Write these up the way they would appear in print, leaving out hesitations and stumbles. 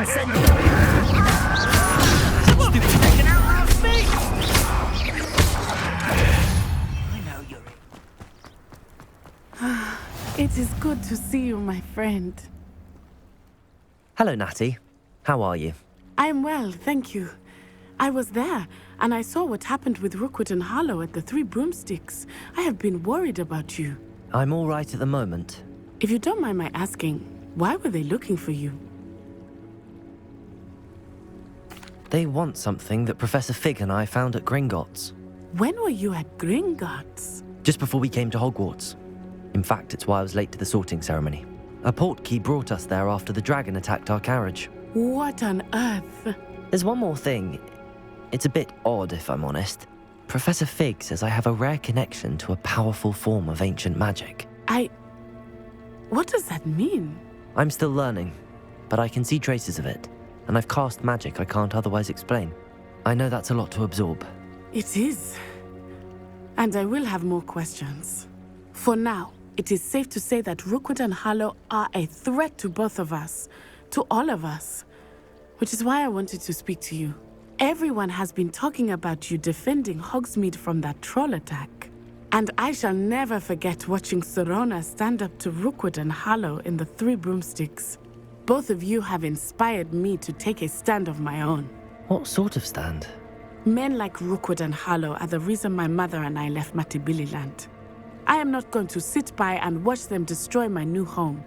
Stupid taken out last me! I know you're... It is good to see you, my friend. Hello, Natty. How are you? I'm well, thank you. I was there, and I saw what happened with Rookwood and Harlow at the Three Broomsticks. I have been worried about you. I'm all right at the moment. If you don't mind my asking, why were they looking for you? They want something that Professor Fig and I found at Gringotts. When were you at Gringotts? Just before we came to Hogwarts. In fact, it's why I was late to the sorting ceremony. A portkey brought us there after the dragon attacked our carriage. What on earth? There's one more thing. It's a bit odd, if I'm honest. Professor Fig says I have a rare connection to a powerful form of ancient magic. What does that mean? I'm still learning, but I can see traces of it, and I've cast magic I can't otherwise explain. I know that's a lot to absorb. It is. And I will have more questions. For now, it is safe to say that Rookwood and Harlow are a threat to both of us, to all of us, which is why I wanted to speak to you. Everyone has been talking about you defending Hogsmeade from that troll attack. And I shall never forget watching Sorona stand up to Rookwood and Harlow in the Three Broomsticks. Both of you have inspired me to take a stand of my own. What sort of stand? Men like Rookwood and Harlow are the reason my mother and I left Matabeleland. I am not going to sit by and watch them destroy my new home.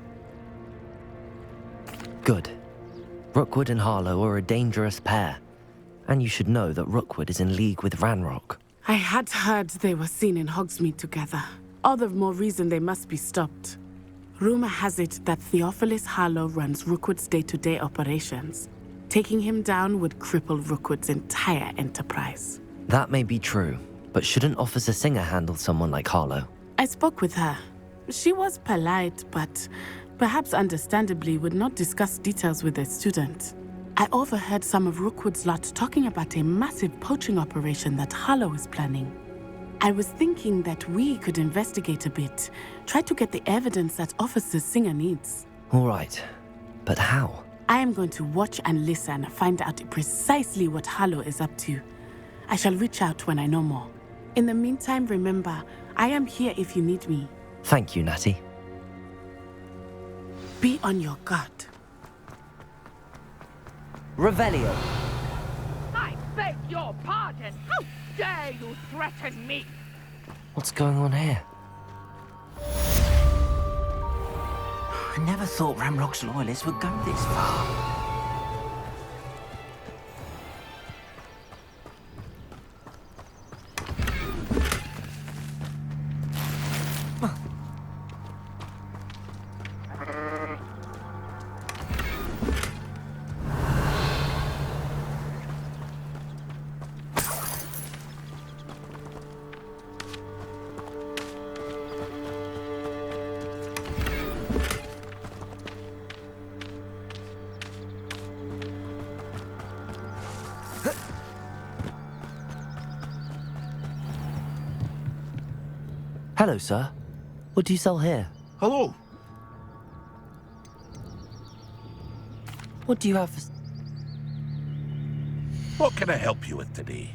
Good. Rookwood and Harlow are a dangerous pair. And you should know that Rookwood is in league with Ranrok. I had heard they were seen in Hogsmeade together. All the more reason they must be stopped. Rumor has it that Theophilus Harlow runs Rookwood's day-to-day operations. Taking him down would cripple Rookwood's entire enterprise. That may be true, but shouldn't Officer Singer handle someone like Harlow? I spoke with her. She was polite, but perhaps understandably would not discuss details with a student. I overheard some of Rookwood's lot talking about a massive poaching operation that Harlow is planning. I was thinking that we could investigate a bit, try to get the evidence that Officer Singer needs. All right, but how? I am going to watch and listen, find out precisely what Harlow is up to. I shall reach out when I know more. In the meantime, remember, I am here if you need me. Thank you, Natty. Be on your guard. Revelio. I beg your pardon! How dare you threaten me? What's going on here? I never thought Ranrok'S loyalists would go this far. Hello, sir. What do you sell here? Hello. What do you have for... What can I help you with today?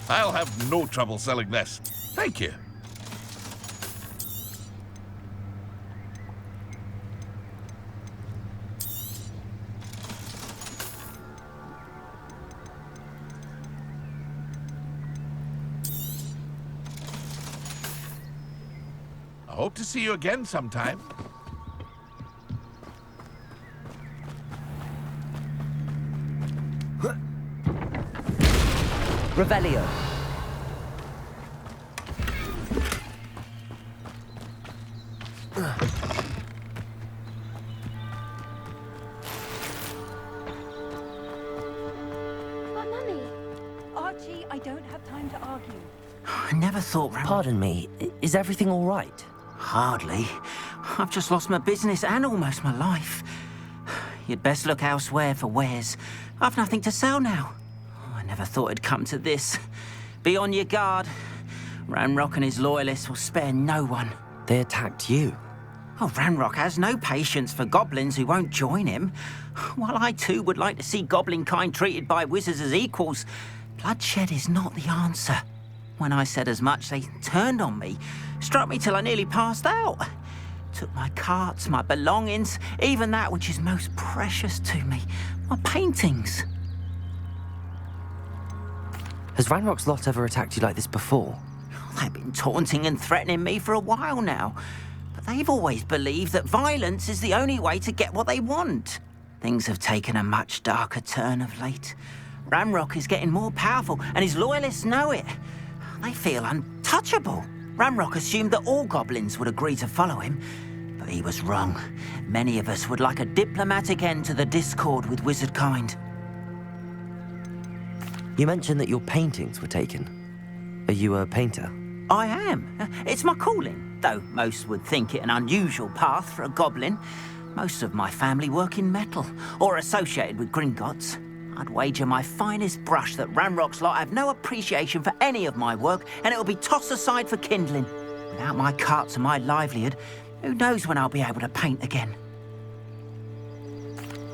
I'll have no trouble selling this. Thank you. I hope to see you again sometime. Revelio. Archie, I don't have time to argue. I never thought Pardon me, is everything all right? Hardly. I've just lost my business and almost my life. You'd best look elsewhere for wares. I've nothing to sell now. I never thought it'd come to this. Be on your guard. Ranrok and his loyalists will spare no one. They attacked you. Oh, Ranrok has no patience for goblins who won't join him. While I too would like to see goblin kind treated by wizards as equals, bloodshed is not the answer. When I said as much, they turned on me, struck me till I nearly passed out. Took my carts, my belongings, even that which is most precious to me, my paintings. Has Ranrok'S lot ever attacked you like this before? They've been taunting and threatening me for a while now. But they've always believed that violence is the only way to get what they want. Things have taken a much darker turn of late. Ranrok is getting more powerful, and his loyalists know it. They feel untouchable. Ranrok assumed that all goblins would agree to follow him, but he was wrong. Many of us would like a diplomatic end to the discord with wizard kind. You mentioned that your paintings were taken. Are you a painter? I am. It's my calling, though most would think it an unusual path for a goblin. Most of my family work in metal, or associated with Gringotts. I'd wager my finest brush that Ranrok'S lot have no appreciation for any of my work, and it'll be tossed aside for kindling. Without my carts and my livelihood, who knows when I'll be able to paint again?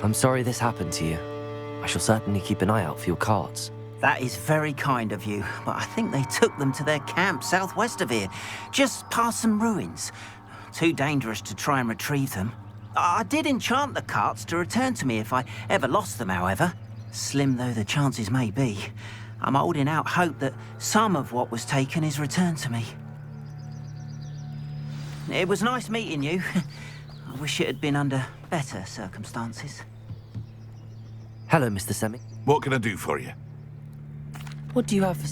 I'm sorry this happened to you. I shall certainly keep an eye out for your carts. That is very kind of you, but I think they took them to their camp southwest of here, just past some ruins. Too dangerous to try and retrieve them. I did enchant the carts to return to me if I ever lost them, however. Slim though the chances may be, I'm holding out hope that some of what was taken is returned to me. It was nice meeting you. I wish it had been under better circumstances. Hello, Mr. Semi. What can I do for you? What do you have for...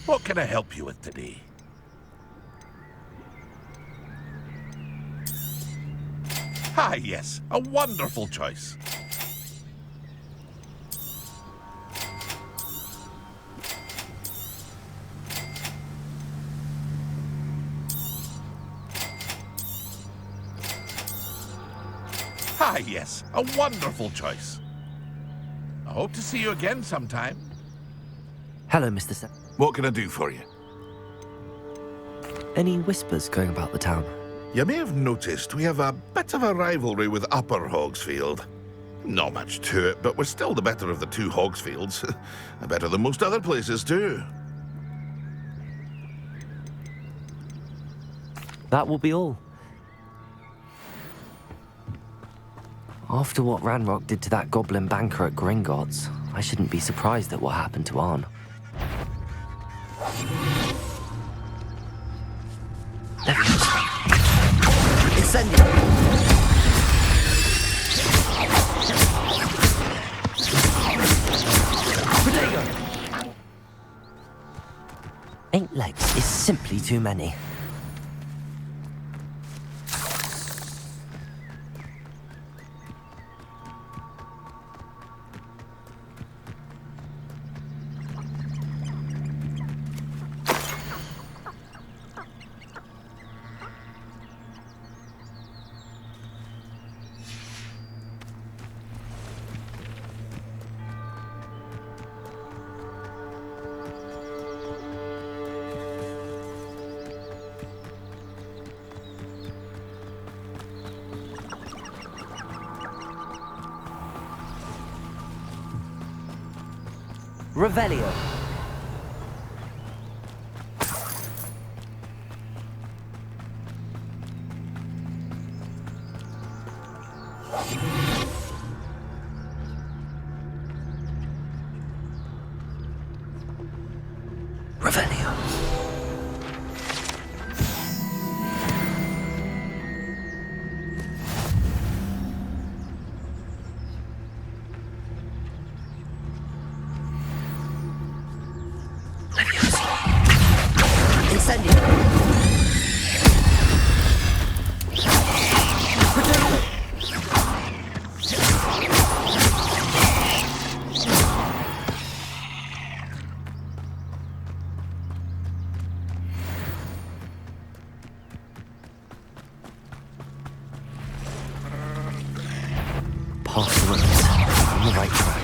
What can I help you with today? Ah, yes, a wonderful choice. Ah, yes, a wonderful choice. I hope to see you again sometime. Hello, Mr. Semi. What can I do for you? Any whispers going about the town? You may have noticed we have a bit of a rivalry with Upper Hogsfield. Not much to it, but we're still the better of the two Hogsfields. Better than most other places, too. That will be all. After what Ranrok did to that goblin banker at Gringotts, I shouldn't be surprised at what happened to Arn. Incendio! Protego! 8 legs is simply too many. Revelio. Revelio. Past the ruins, on the right track.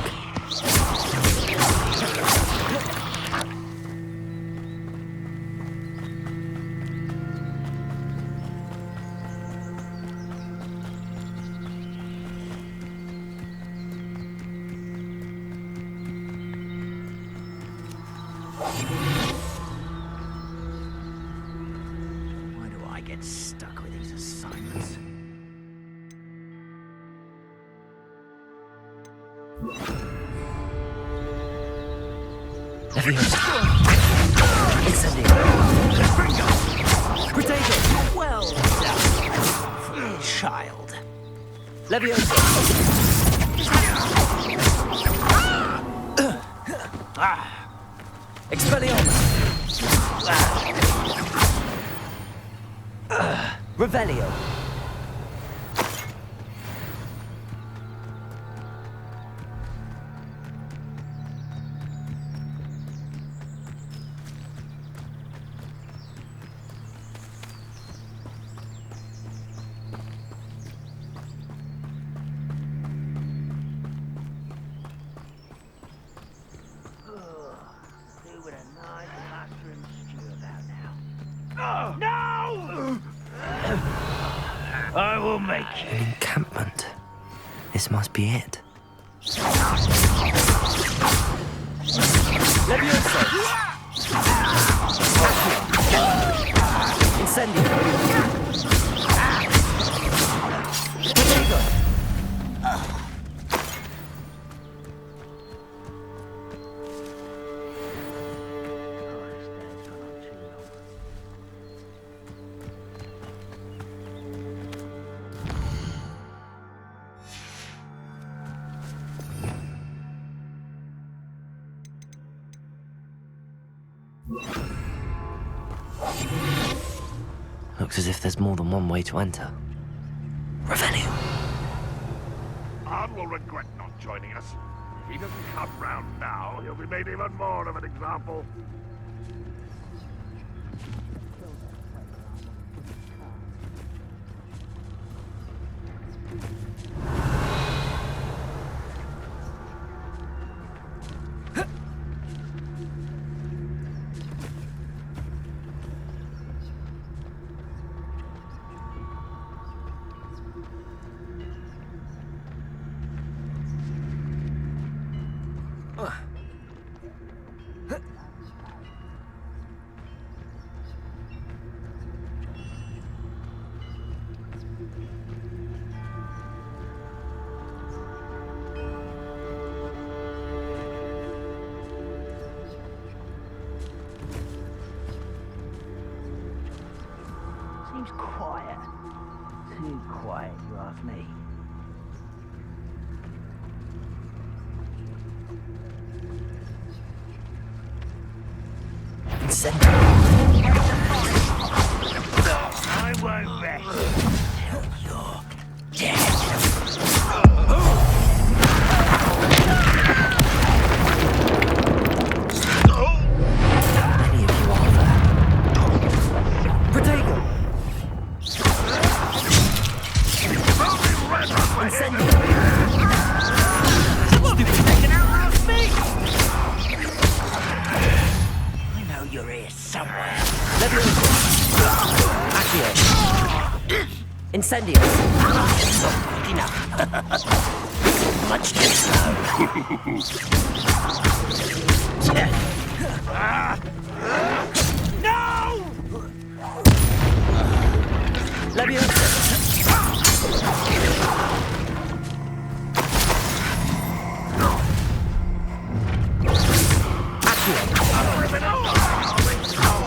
get stuck with these assignments. Potato! Well done, for a child. Leviosa! Expelliarmus! Revelio! An encampment. This must be it. Leviosa! Incendio! Potato! Looks as if there's more than one way to enter. Revelio! Arn will regret not joining us. If he doesn't come round now, he'll be made even more of an example. Seems quiet. Too quiet, you ask me. I won't rest. You're dead. Many of you are there. Protego! I know you're here somewhere. Accio. Incendio. Not good enough. Much too slow. No! Leviosa.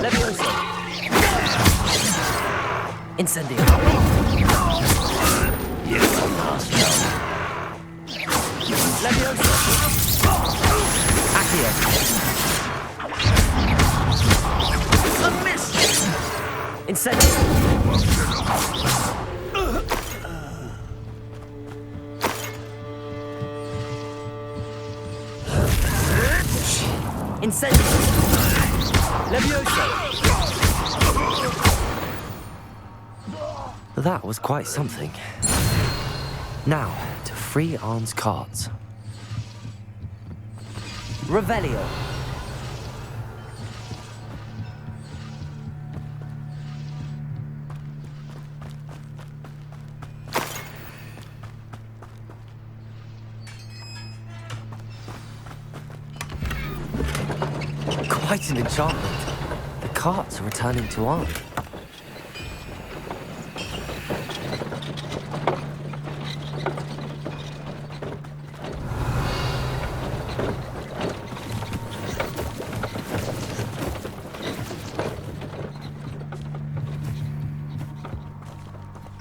Leviosa. Incendio. You are lost. Leviosa. Accio. A miss. Incendio. Incendio. Leviosa. That was quite something. Now, to free Arn's cards. Revelio. Quite an enchantment. The carts are returning to Arn.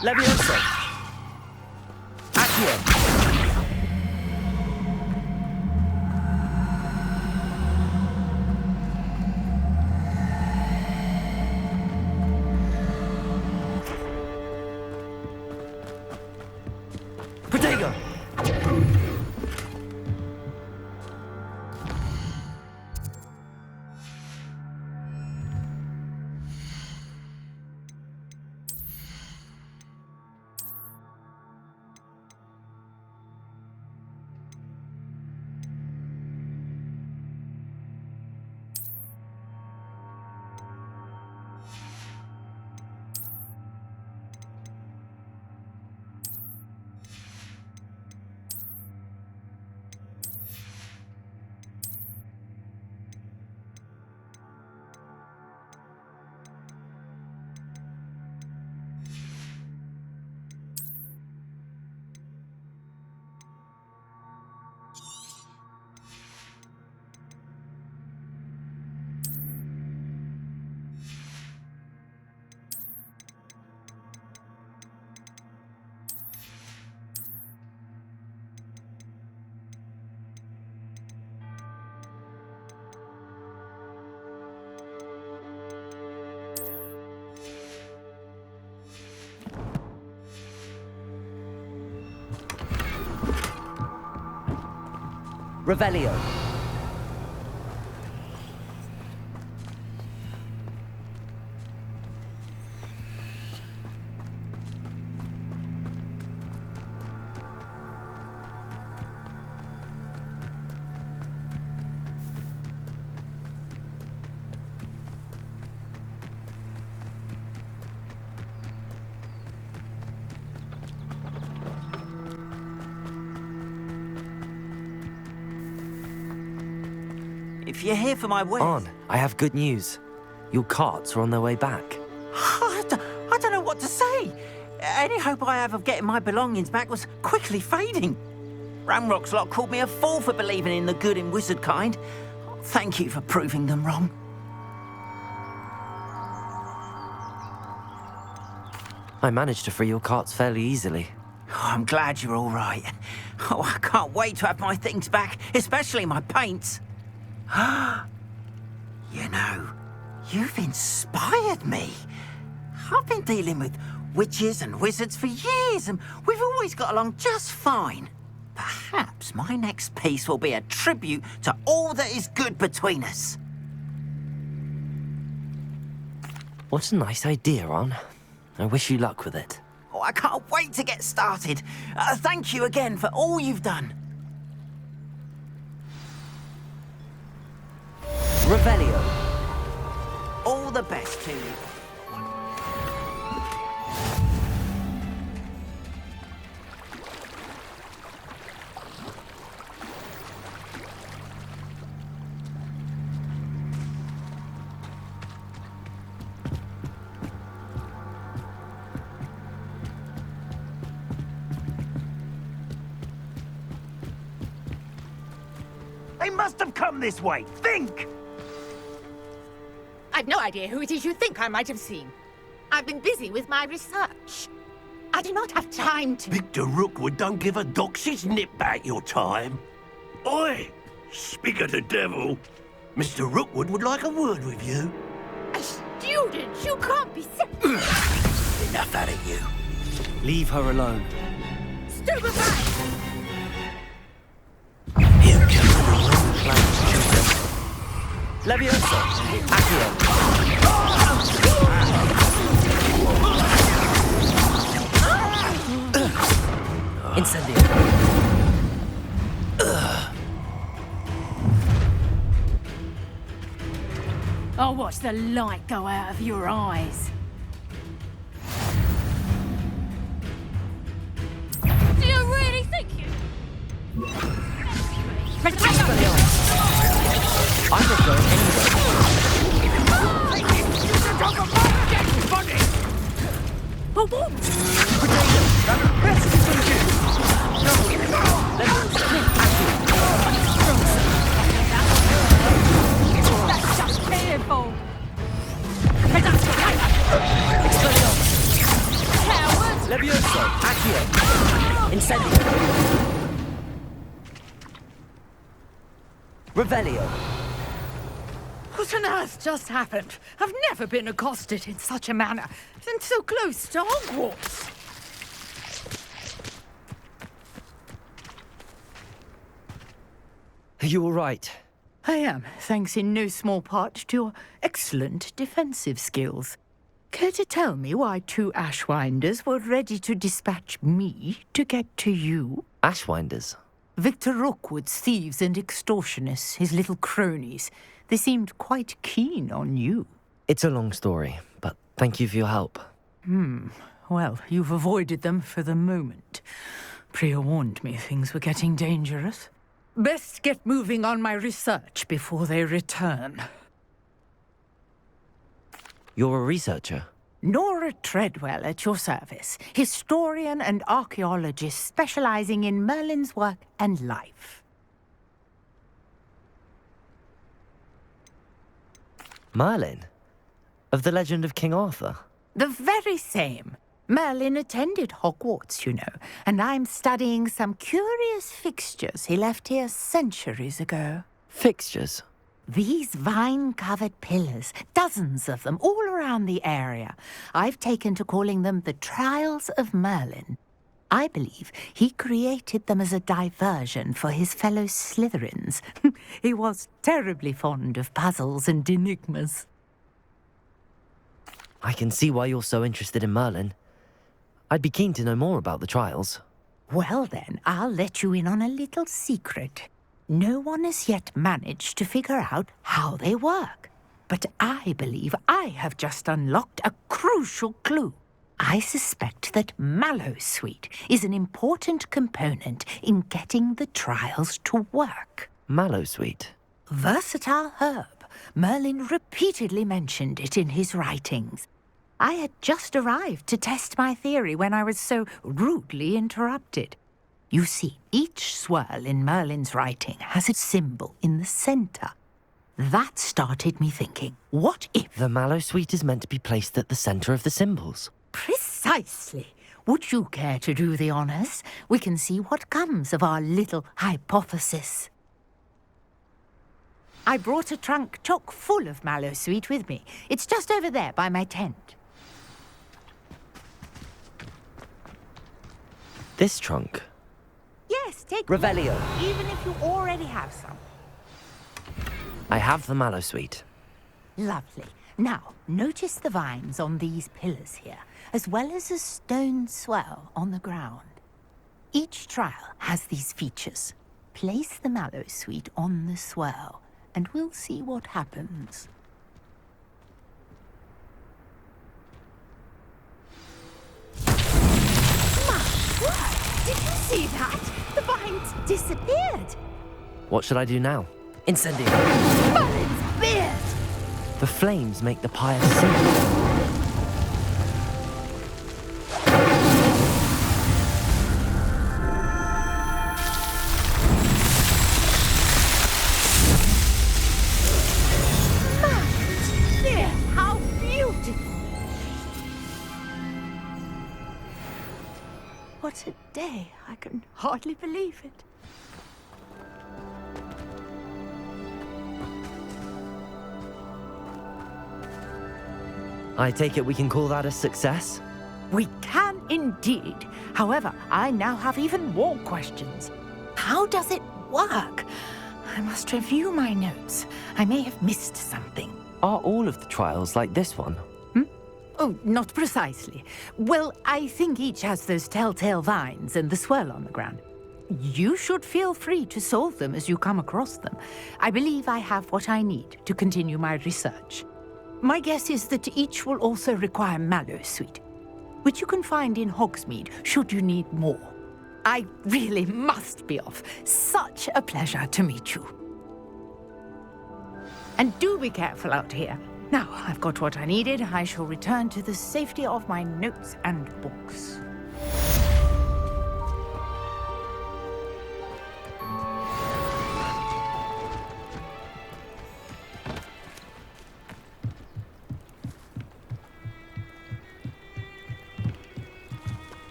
Levioso! Accio! Protego! Revelio. If you're here for my wares... On, I have good news. Your carts are on their way back. I don't know what to say. Any hope I have of getting my belongings back was quickly fading. Ranrok'S lot called me a fool for believing in the good in wizard kind. Thank you for proving them wrong. I managed to free your carts fairly easily. Oh, I'm glad you're all right. Oh, I can't wait to have my things back, especially my paints. You know, you've inspired me. I've been dealing with witches and wizards for years, and we've always got along just fine. Perhaps my next piece will be a tribute to all that is good between us. What a nice idea, Ron. I wish you luck with it. Oh, I can't wait to get started. Thank you again for all you've done. Revelio. All the best to you. They must have come this way. Think! I've no idea who it is you think I might have seen. I've been busy with my research. I do not have time to... Victor Rookwood don't give a doxy's nip back your time. Oi! Speak of the devil. Mr. Rookwood would like a word with you. A student? You can't be... Enough out of you. Leave her alone. Stupefy! Here comes the wrong plans, children. Levioso. Accio. Incendio. I'll watch the light go out of your eyes. Do you really think you... I'm not going anywhere. Oh, what? That's just fearful. Cowards! Incendio! Revelio! What on earth just happened? I've never been accosted in such a manner, and so close to Hogwarts. Are you all right? I am, thanks in no small part to your excellent defensive skills. Care to tell me why 2 Ashwinders were ready to dispatch me to get to you? Ashwinders? Victor Rookwood's thieves and extortionists, his little cronies. They seemed quite keen on you. It's a long story, but thank you for your help. Well, you've avoided them for the moment. Priya warned me things were getting dangerous. Best get moving on my research before they return. You're a researcher? Nora Treadwell at your service, historian and archaeologist specializing in Merlin's work and life. Merlin? Of the legend of King Arthur? The very same. Merlin attended Hogwarts, you know, and I'm studying some curious fixtures he left here centuries ago. Fixtures? These vine-covered pillars, dozens of them, all around the area. I've taken to calling them the Trials of Merlin. I believe he created them as a diversion for his fellow Slytherins. He was terribly fond of puzzles and enigmas. I can see why you're so interested in Merlin. I'd be keen to know more about the trials. Well then, I'll let you in on a little secret. No one has yet managed to figure out how they work. But I believe I have just unlocked a crucial clue. I suspect that Mallowsweet is an important component in getting the trials to work. Mallowsweet? Versatile herb. Merlin repeatedly mentioned it in his writings. I had just arrived to test my theory when I was so rudely interrupted. You see, each swirl in Merlin's writing has a symbol in the center. That started me thinking, what if... The Mallowsweet is meant to be placed at the center of the symbols. Precisely. Would you care to do the honors? We can see what comes of our little hypothesis. I brought a trunk chock full of Mallowsweet with me. It's just over there by my tent. This trunk? Yes, take Revelio. one, even if you already have some. I have the Mallowsweet. Lovely. Now, notice the vines on these pillars here, as well as a stone swell on the ground. Each trial has these features. Place the Mallowsweet on the swell, and we'll see what happens. Did you see that? The vines disappeared. What should I do now? Incendio! Merlin's beard! The flames make the pyre sing. How beautiful! What a day. I can hardly believe it. I take it we can call that a success? We can indeed. However, I now have even more questions. How does it work? I must review my notes. I may have missed something. Are all of the trials like this one? Oh, not precisely. Well, I think each has those telltale vines and the swirl on the ground. You should feel free to solve them as you come across them. I believe I have what I need to continue my research. My guess is that each will also require Mallowsweet, which you can find in Hogsmeade should you need more. I really must be off. Such a pleasure to meet you. And do be careful out here. Now, I've got what I needed. I shall return to the safety of my notes and books.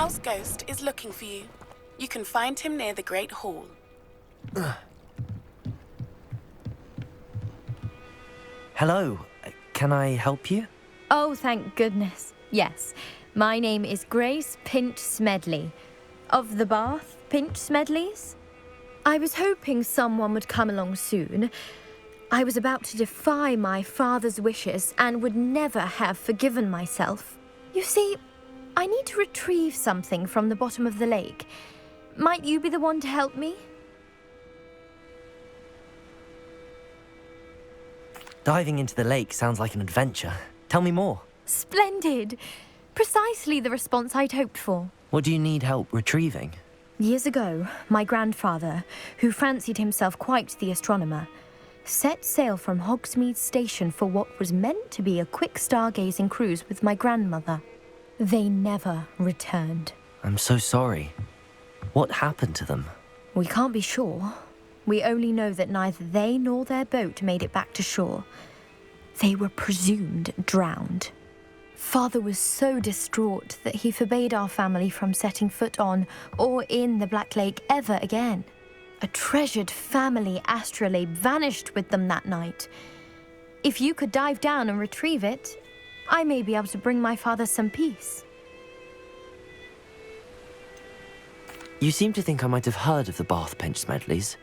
house ghost is looking for you. You can find him near the Great Hall. Hello. Can I help you? Oh, thank goodness. Yes. My name is Grace Pinch Smedley. Of the Bath Pinch Smedleys? I was hoping someone would come along soon. I was about to defy my father's wishes and would never have forgiven myself. You see, I need to retrieve something from the bottom of the lake. Might you be the one to help me? Diving into the lake sounds like an adventure. Tell me more. Splendid! Precisely the response I'd hoped for. What do you need help retrieving? Years ago, my grandfather, who fancied himself quite the astronomer, set sail from Hogsmeade Station for what was meant to be a quick stargazing cruise with my grandmother. They never returned. I'm so sorry. What happened to them? We can't be sure. We only know that neither they nor their boat made it back to shore. They were presumed drowned. Father was so distraught that he forbade our family from setting foot on or in the Black Lake ever again. A treasured family astrolabe vanished with them that night. If you could dive down and retrieve it, I may be able to bring my father some peace. You seem to think I might have heard of the Bath Pinch Smedleys.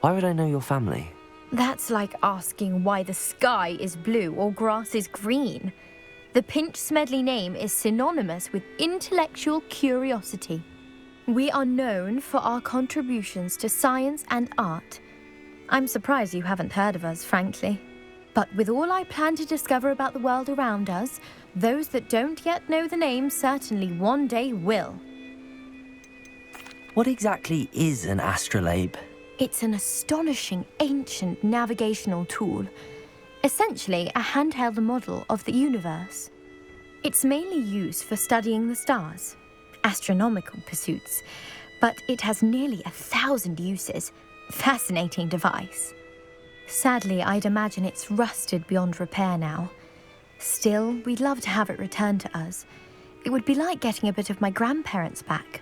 Why would I know your family? That's like asking why the sky is blue or grass is green. The Pinch Smedley name is synonymous with intellectual curiosity. We are known for our contributions to science and art. I'm surprised you haven't heard of us, frankly. But with all I plan to discover about the world around us, those that don't yet know the name certainly one day will. What exactly is an astrolabe? It's an astonishing ancient navigational tool. Essentially a handheld model of the universe. It's mainly used for studying the stars, astronomical pursuits, but it has nearly 1,000 uses. Fascinating device. Sadly, I'd imagine it's rusted beyond repair now. Still, we'd love to have it returned to us. It would be like getting a bit of my grandparents back.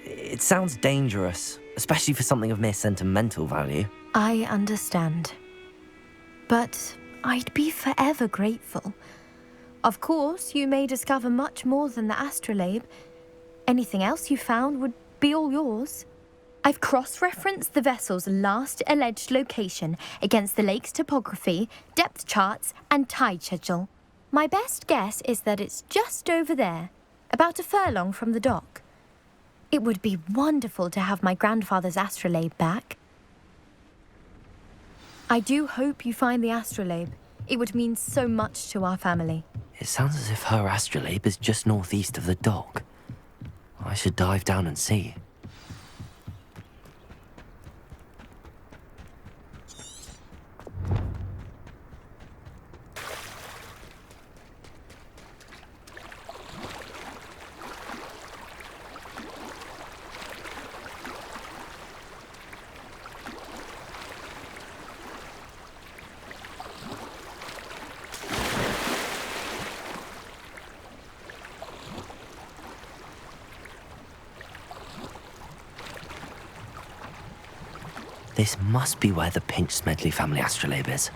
It sounds dangerous, especially for something of mere sentimental value. I understand. But I'd be forever grateful. Of course, you may discover much more than the astrolabe. Anything else you found would be all yours. I've cross-referenced the vessel's last alleged location against the lake's topography, depth charts, and tide schedule. My best guess is that it's just over there, about a furlong from the dock. It would be wonderful to have my grandfather's astrolabe back. I do hope you find the astrolabe. It would mean so much to our family. It sounds as if her astrolabe is just northeast of the dock. I should dive down and see. This must be where the Pinch Smedley family astrolabe is.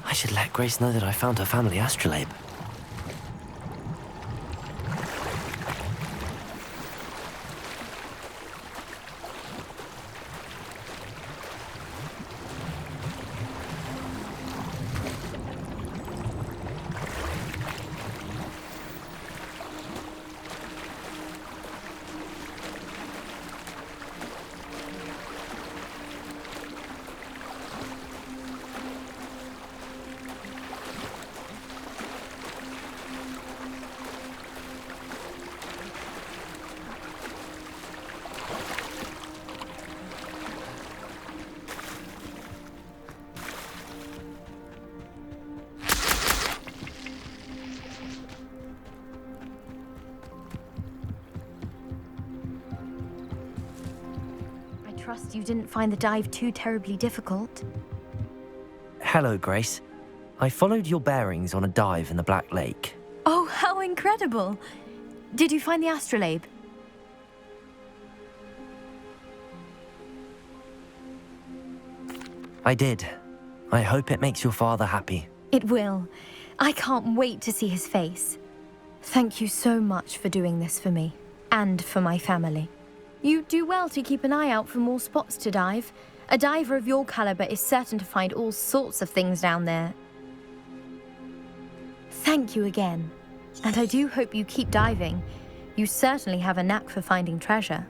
I should let Grace know that I found her family astrolabe. trust you didn't find the dive too terribly difficult. Hello, Grace. I followed your bearings on a dive in the Black Lake. Oh, how incredible! Did you find the astrolabe? I did. I hope it makes your father happy. It will. I can't wait to see his face. Thank you so much for doing this for me, and for my family. You do well to keep an eye out for more spots to dive. A diver of your caliber is certain to find all sorts of things down there. Thank you again. And I do hope you keep diving. You certainly have a knack for finding treasure.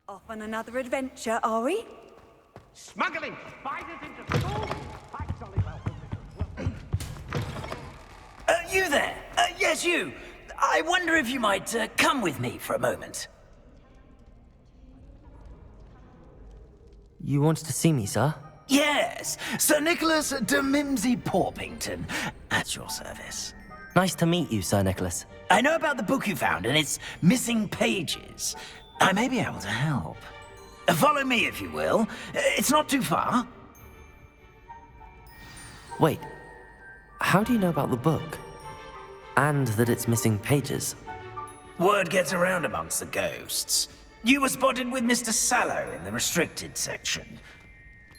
Off on another adventure, are we? Smuggling spiders into school? I jolly well. You there? Yes, you. I wonder if you might come with me for a moment. You wanted to see me, sir? Yes, Sir Nicholas de Mimsy Porpington, at your service. Nice to meet you, Sir Nicholas. I know about the book you found and its missing pages. I may be able to help. Follow me, if you will. It's not too far. Wait, how do you know about the book? And that it's missing pages? Word gets around amongst the ghosts. You were spotted with Mr. Sallow in the restricted section.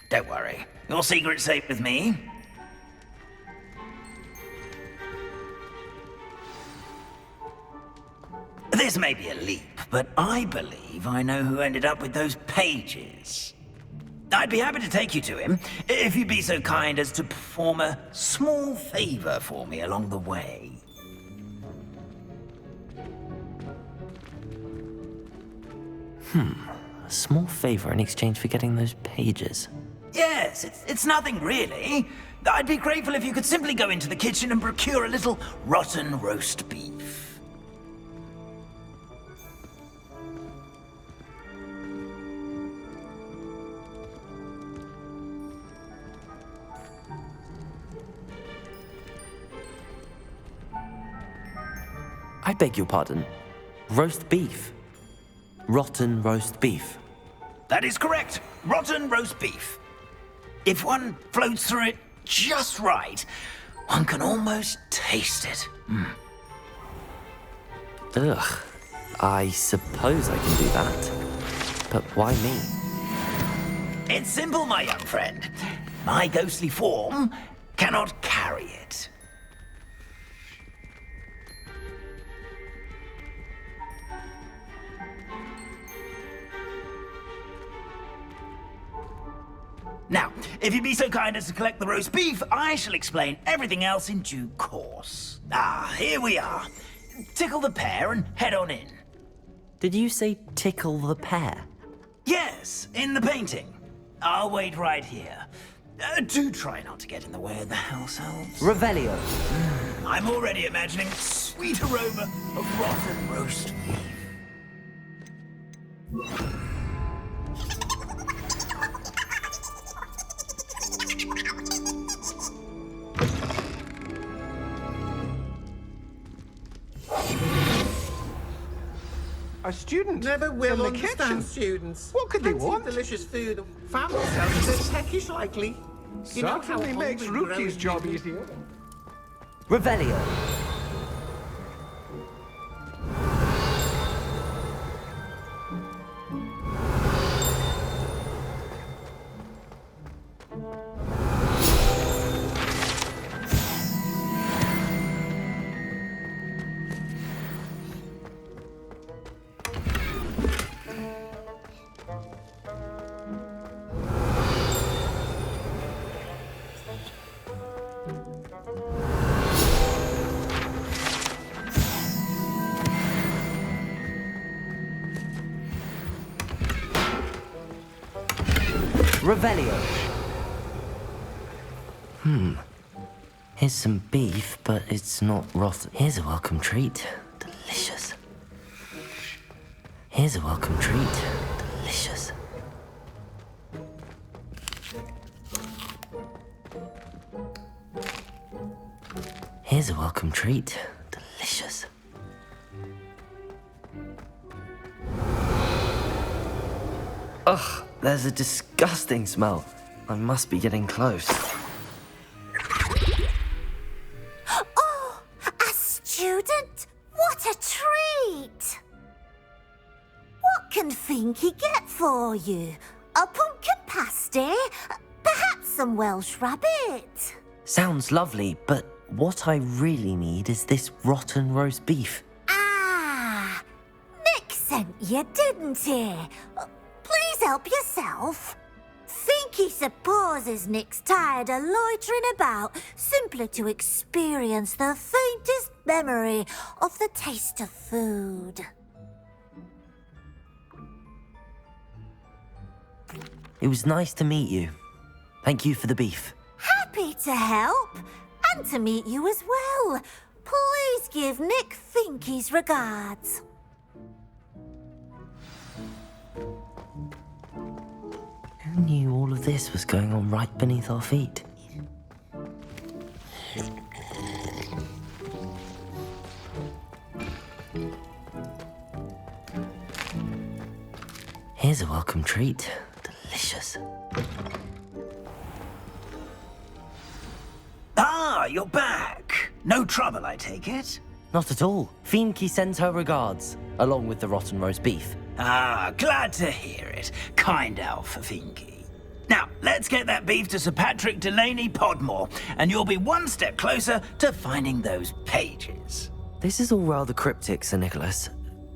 Don't worry, your secret's safe with me. This may be a leap, but I believe I know who ended up with those pages. I'd be happy to take you to him, if you'd be so kind as to perform a small favor for me along the way. A small favor in exchange for getting those pages. Yes, it's nothing really. I'd be grateful if you could simply go into the kitchen and procure a little rotten roast beef. I beg your pardon. Roast beef. Rotten roast beef. That is correct. Rotten roast beef. If one floats through it just right, one can almost taste it. Ugh. I suppose I can do that. But why me? It's simple, my young friend. My ghostly form cannot carry it. Now, if you'd be so kind as to collect the roast beef, I shall explain everything else in due course. Ah, here we are. Tickle the pear and head on in. Did you say tickle the pear? Yes, in the painting. I'll wait right here. Do try not to get in the way of the house elves. Revelio. I'm already imagining sweet aroma of rotten roast beef. A student Never will from the understand kitchen. students. What could they Plenty of want? delicious food and found themselves a bit peckish likely. You know how Certainly makes hungry Rookie's growing job people- easier. Revelio. Revelio. Here's some beef, but it's not rotten. Here's a welcome treat. Delicious. Here's a welcome treat. Delicious. Here's a welcome treat. Delicious. Ugh, there's a disgusting smell. I must be getting close. Oh, a student? What a treat! What can Finky get for you? A pumpkin pasty? Perhaps some Welsh rabbit? Sounds lovely, but what I really need is this rotten roast beef. Ah, Nick sent you, didn't he? Please help yourself. Finky supposes Nick's tired of loitering about simply to experience the faintest memory of the taste of food. It was nice to meet you. Thank you for the beef. Happy to help, and to meet you as well. Please give Nick Finky's regards. Who knew all of this was going on right beneath our feet? Here's a welcome treat. Delicious. Ah, you're back. No trouble, I take it? Not at all. Fienke sends her regards, along with the rotten roast beef. Ah, glad to hear it. Kind elf, Finky. Now, let's get that beef to Sir Patrick Delaney Podmore, and you'll be one step closer to finding those pages. This is all rather cryptic, Sir Nicholas.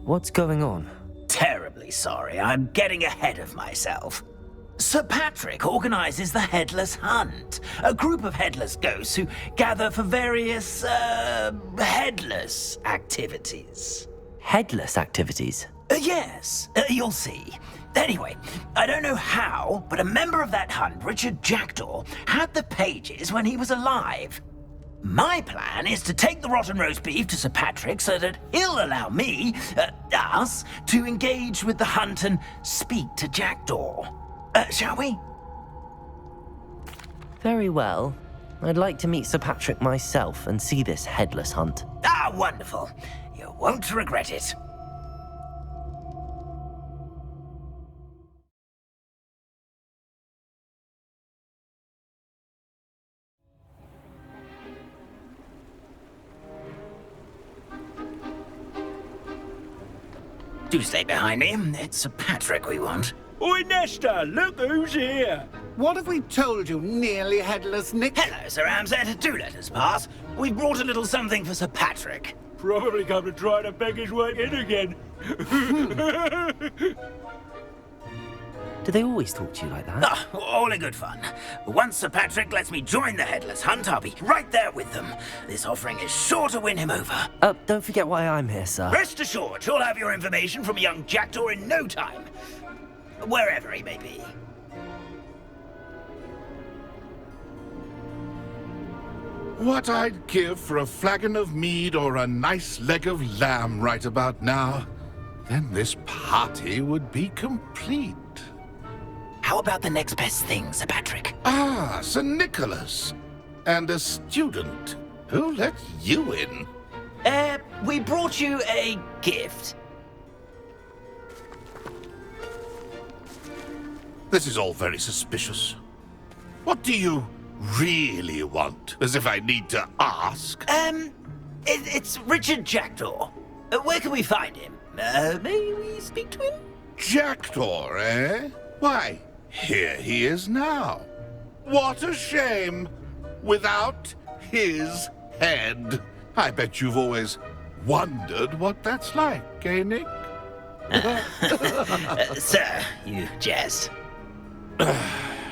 What's going on? Terribly sorry, I'm getting ahead of myself. Sir Patrick organizes the Headless Hunt, a group of headless ghosts who gather for various, headless activities. Headless activities? Yes, you'll see. Anyway, I don't know how, but a member of that hunt, Richard Jackdaw, had the pages when he was alive. My plan is to take the rotten roast beef to Sir Patrick so that he'll allow me, us, to engage with the hunt and speak to Jackdaw. Shall we? Very well. I'd like to meet Sir Patrick myself and see this headless hunt. Ah, wonderful. You won't regret it. Do stay behind me. It's Sir Patrick we want. Oi, Nesta, look who's here. What have we told you, nearly headless Nick? Hello, Sir Ramsay. Do let us pass. We brought a little something for Sir Patrick. Probably come to try to beg his way in again. Do they always talk to you like that? Ah, all in good fun. Once Sir Patrick lets me join the Headless Hunt, I'll be right there with them. This offering is sure to win him over. Don't forget why I'm here, sir. Rest assured, you'll have your information from a young jackdaw in no time. Wherever he may be. What I'd give for a flagon of mead or a nice leg of lamb right about now. Then this party would be complete. How about the next best thing, Sir Patrick? Ah, Sir Nicholas. And a student. Who let you in? We brought you a gift. This is all very suspicious. What do you really want? As if I need to ask. It's Richard Jackdaw. Where can we find him? May we speak to him? Jackdaw, eh? Why, here he is now. What a shame. Without his head. I bet you've always wondered what that's like, eh, Nick? Sir, you jest.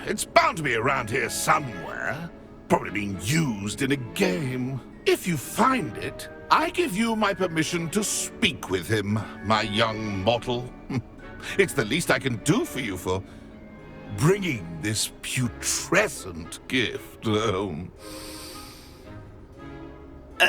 It's bound to be around here somewhere. Probably being used in a game. If you find it, I give you my permission to speak with him, my young mortal. It's the least I can do for you for bringing this putrescent gift home.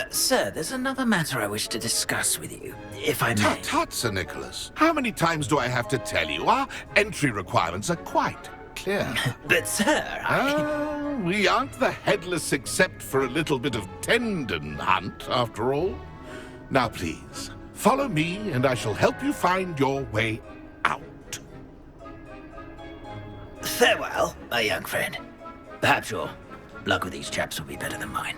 Sir, there's another matter I wish to discuss with you, if I may. Tut, Sir Nicholas. How many times do I have to tell you? Our entry requirements are quite clear. But, sir, we aren't the headless except for a little bit of tendon hunt, after all. Now, please, follow me, and I shall help you find your way out. Farewell, my young friend. Perhaps your luck with these chaps will be better than mine.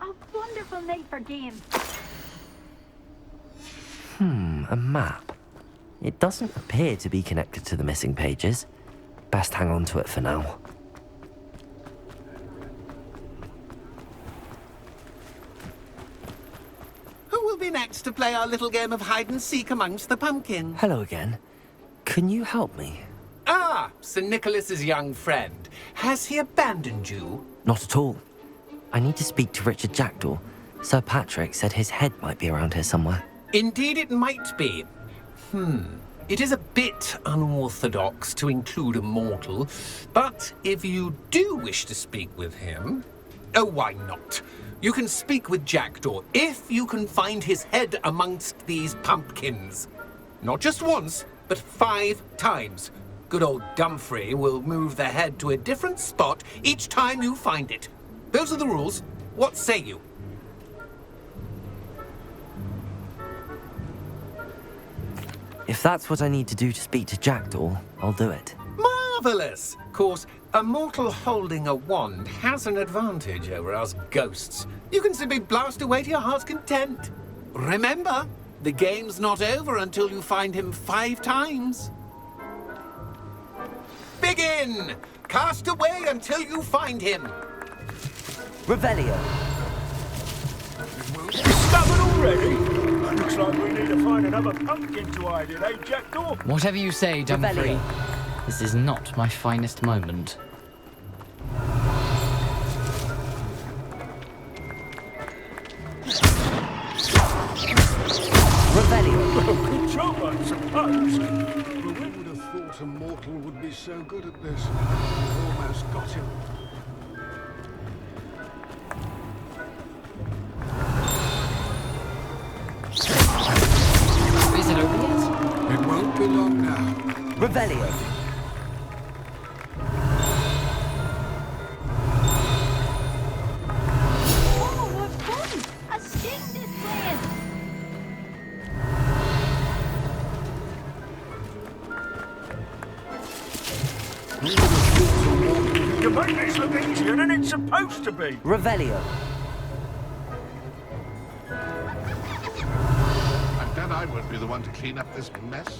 A wonderful night for games. A map. It doesn't appear to be connected to the missing pages. Best hang on to it for now. Who will be next to play our little game of hide-and-seek amongst the pumpkins? Hello again. Can you help me? Ah, Sir Nicholas's young friend. Has he abandoned you? Not at all. I need to speak to Richard Jackdaw. Sir Patrick said his head might be around here somewhere. Indeed it might be. It is a bit unorthodox to include a mortal, but if you do wish to speak with him... Oh, why not? You can speak with Jackdaw if you can find his head amongst these pumpkins. Not just once, but 5 times. Good old Dumfrey will move the head to a different spot each time you find it. Those are the rules. What say you? If that's what I need to do to speak to Jackdaw, I'll do it. Marvellous! Of course, a mortal holding a wand has an advantage over us ghosts. You can simply blast away to your heart's content. Remember, the game's not over until you find him 5 times. Begin! Cast away until you find him. Revelio. Stubborn already? Looks like we need to find another pumpkin to hide in, eh, Jackdaw? Whatever you say, Dumfrey. This is not my finest moment. Revelio. Good job, I suppose. Who would have thought a mortal would be so good at this? We've almost got him. Is it over yet? It won't be long now. Revelio. Oh, what fun! A student is playing! You make this look easier than it's supposed to be. Revelio. I won't be the one to clean up this mess.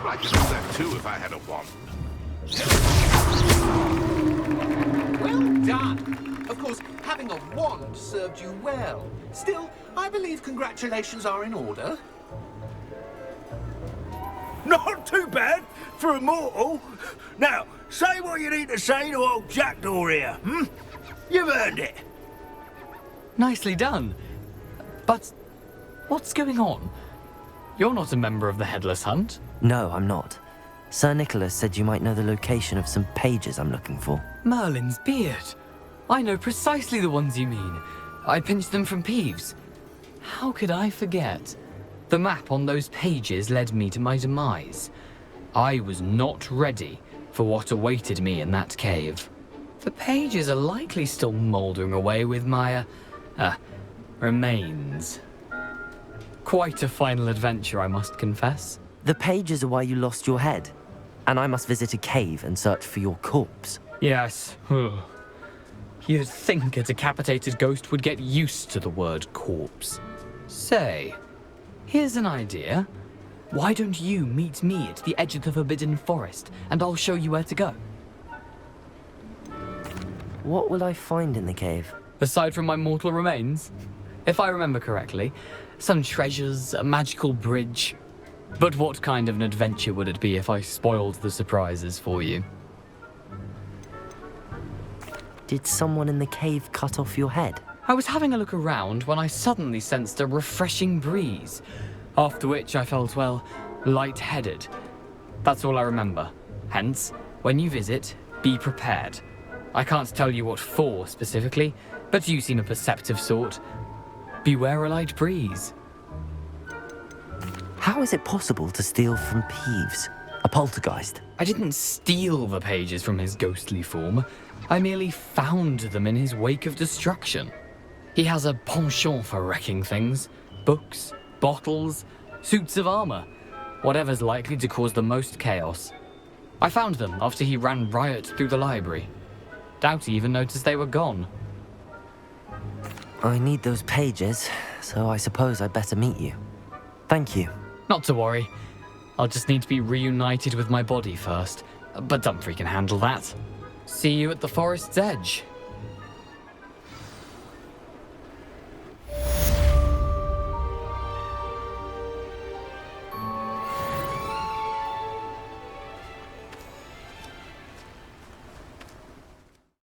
I could do that too if I had a wand. Well done! Of course, having a wand served you well. Still, I believe congratulations are in order. Not too bad for a mortal. Now, say what you need to say to old Jackdaw here, hmm? You've earned it. Nicely done. But what's going on? You're not a member of the Headless Hunt. No, I'm not. Sir Nicholas said you might know the location of some pages I'm looking for. Merlin's beard. I know precisely the ones you mean. I pinched them from Peeves. How could I forget? The map on those pages led me to my demise. I was not ready for what awaited me in that cave. The pages are likely still mouldering away with my, remains. Quite a final adventure, I must confess. The pages are why you lost your head, and I must visit a cave and search for your corpse. Yes. You'd think a decapitated ghost would get used to the word corpse. Say, here's an idea. Why don't you meet me at the edge of the Forbidden Forest, and I'll show you where to go? What will I find in the cave? Aside from my mortal remains? If I remember correctly, some treasures, a magical bridge. But what kind of an adventure would it be if I spoiled the surprises for you? Did someone in the cave cut off your head? I was having a look around when I suddenly sensed a refreshing breeze, after which I felt, well, lightheaded. That's all I remember. Hence, when you visit, be prepared. I can't tell you what for specifically, but you seem a perceptive sort. Beware a light breeze. How is it possible to steal from Peeves, a poltergeist? I didn't steal the pages from his ghostly form. I merely found them in his wake of destruction. He has a penchant for wrecking things. Books, bottles, suits of armor. Whatever's likely to cause the most chaos. I found them after he ran riot through the library. Doubt he even noticed they were gone. I need those pages, so I suppose I'd better meet you. Thank you. Not to worry. I'll just need to be reunited with my body first. But Dumfries can handle that. See you at the forest's edge.